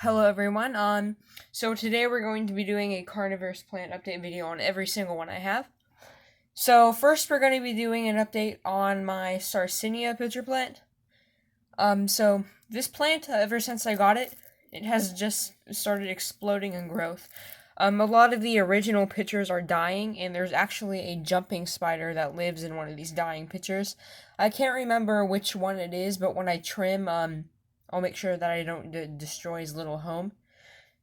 Hello everyone. So today we're going to be doing a carnivorous plant update video on every single one I have. So first we're going to be doing an update on my Sarsinia pitcher plant. So this plant, ever since I got it, it has just started exploding in growth. A lot of the original pitchers are dying, and there's actually a jumping spider that lives in one of these dying pitchers. I can't remember which one it is, but when I trim, I'll make sure that I don't destroy his little home.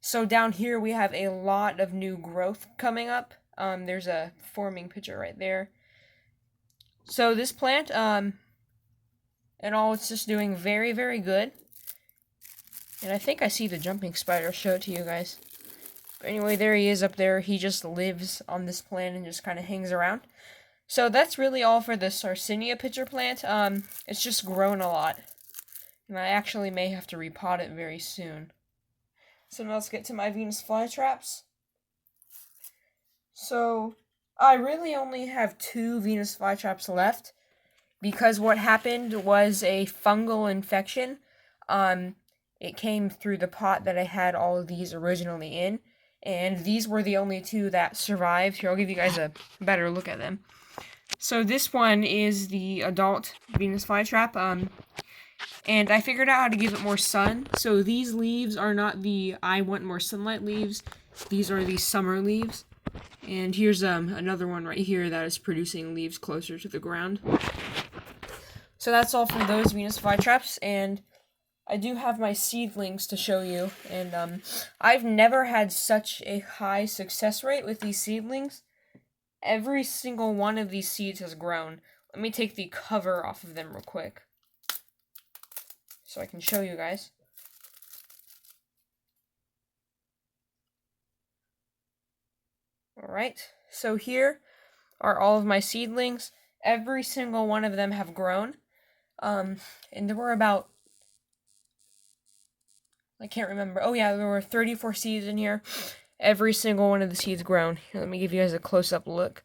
So down here we have a lot of new growth coming up. There's a forming pitcher right there. So this plant, and all, it's just doing very, very good. And I think I see the jumping spider. I'll show it to you guys. But anyway, there he is up there. He just lives on this plant and just kind of hangs around. So that's really all for the Sarsinia pitcher plant. It's just grown a lot. And I actually may have to repot it very soon. So now let's get to my Venus flytraps. So I really only have 2 Venus flytraps left, because what happened was a fungal infection. It came through the pot that I had all of these originally in, and these were the only 2 that survived. Here, I'll give you guys a better look at them. So this one is the adult Venus flytrap, and I figured out how to give it more sun. So these leaves are not the I want more sunlight leaves. These are the summer leaves. And here's another one right here that is producing leaves closer to the ground. So that's all for those Venus flytraps, and I do have my seedlings to show you. And I've never had such a high success rate with these seedlings. Every single one of these seeds has grown. Let me take the cover off of them real quick, so I can show you guys. Alright, so here are all of my seedlings. Every single one of them have grown. And there were about, I can't remember. Oh yeah, there were 34 seeds in here. Every single one of the seeds grown. Here, let me give you guys a close-up look.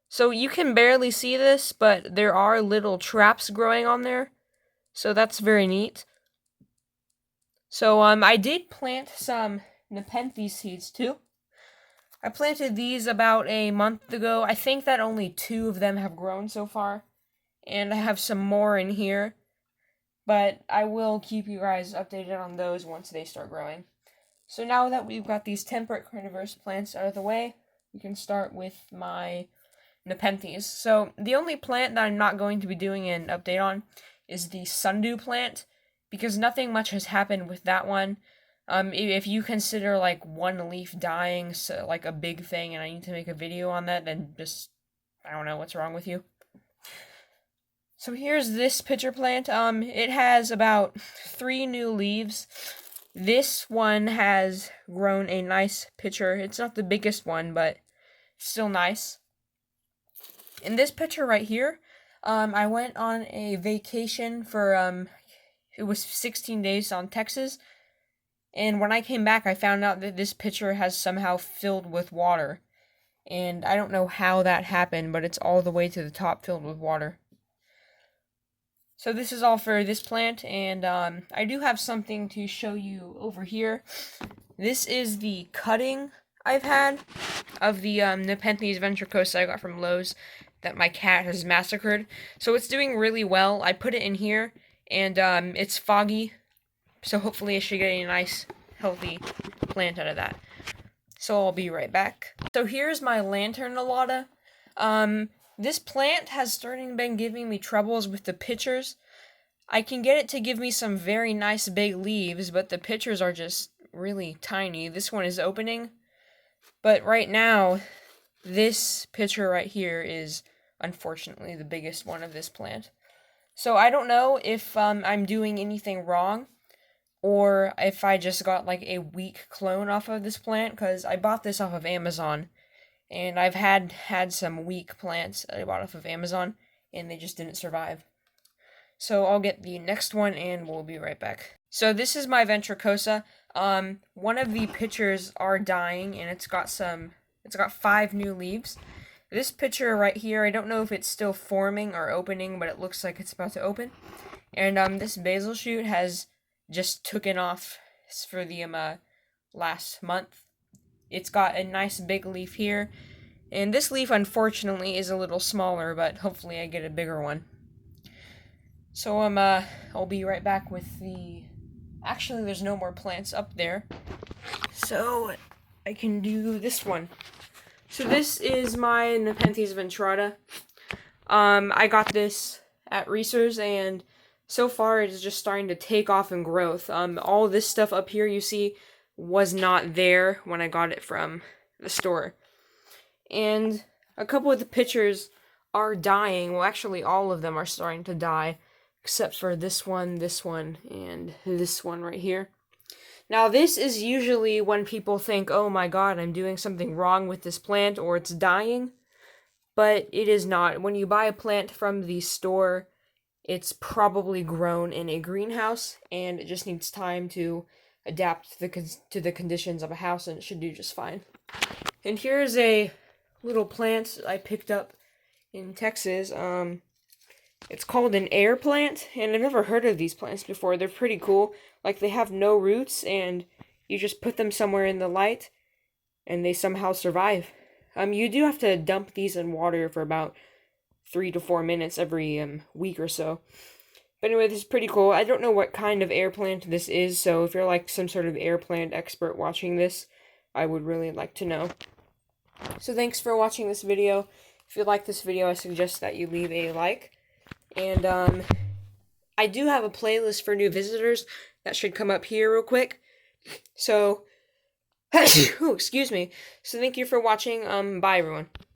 So you can barely see this, but there are little traps growing on there. So that's very neat. So I did plant some Nepenthes seeds too. I planted these about a month ago. I think that only 2 of them have grown so far, and I have some more in here, but I will keep you guys updated on those once they start growing. So now that we've got these temperate carnivorous plants out of the way, we can start with my Nepenthes. So the only plant that I'm not going to be doing an update on is the sundew plant, because nothing much has happened with that one. If you consider like one leaf dying so like a big thing, and I need to make a video on that, then just, I don't know what's wrong with you. So here's this pitcher plant. It has about 3 new leaves. This one has grown a nice pitcher. It's not the biggest one, but still nice. In this pitcher right here, I went on a vacation for, it was 16 days on Texas. And when I came back, I found out that this pitcher has somehow filled with water. And I don't know how that happened, but it's all the way to the top filled with water. So this is all for this plant, and I do have something to show you over here. This is the cutting I've had of the Nepenthes ventricosa I got from Lowe's that my cat has massacred. So it's doing really well. I put it in here, and it's foggy. So hopefully I should get a nice, healthy plant out of that. So I'll be right back. So here's my lanternolata. This plant has been giving me troubles with the pitchers. I can get it to give me some very nice big leaves, but the pitchers are just really tiny. This one is opening. But right now, this pitcher right here is unfortunately the biggest one of this plant. So I don't know if I'm doing anything wrong, or if I just got like a weak clone off of this plant, because I bought this off of Amazon, and I've had some weak plants that I bought off of Amazon, and they just didn't survive. So I'll get the next one, and we'll be right back. So this is my ventricosa. One of the pitchers are dying, and it's got 5 new leaves. This pitcher right here, I don't know if it's still forming or opening, but it looks like it's about to open. And this basil shoot has just taken off for the last month. It's got a nice big leaf here, and this leaf unfortunately is a little smaller, but hopefully I get a bigger one. So I'll be right back with the. Actually, there's no more plants up there, so I can do this one. So this is my Nepenthes ventrata. I got this at Reese's, and so far it is just starting to take off in growth. All this stuff up here you see was not there when I got it from the store. And a couple of the pictures are dying. Well, actually all of them are starting to die, except for this one, and this one right here. Now, this is usually when people think, oh my god, I'm doing something wrong with this plant or it's dying. But it is not. When you buy a plant from the store, it's probably grown in a greenhouse and it just needs time to adapt to the conditions of a house, and it should do just fine. And here's a little plant I picked up in Texas. It's called an air plant, and I've never heard of these plants before. They're pretty cool. Like, they have no roots, and you just put them somewhere in the light, and they somehow survive. You do have to dump these in water for about 3 to 4 minutes every week or so. But anyway, this is pretty cool. I don't know what kind of air plant this is, so if you're like some sort of air plant expert watching this, I would really like to know. So thanks for watching this video. If you like this video, I suggest that you leave a like. And I do have a playlist for new visitors that should come up here real quick. So, oh, excuse me. So thank you for watching. Bye everyone.